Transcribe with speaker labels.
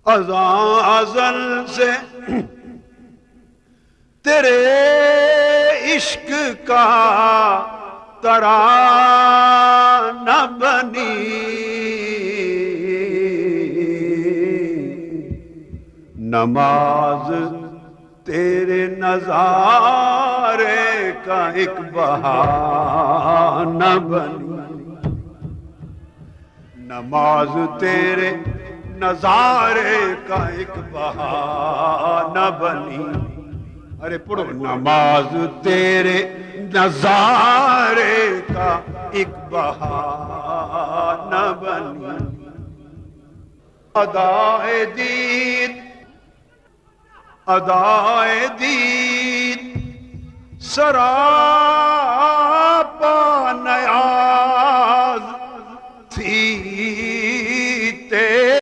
Speaker 1: ازل سے تیرے عشق کا ترانہ بنی، نماز تیرے نظارے کا ایک بہانہ بنی، نماز تیرے نظارے کا ایک بہانہ بنی، ارے پڑھو، نماز تیرے نظارے کا ایک بہانہ بنی، ادائے دید ادائے دید سراپا نیا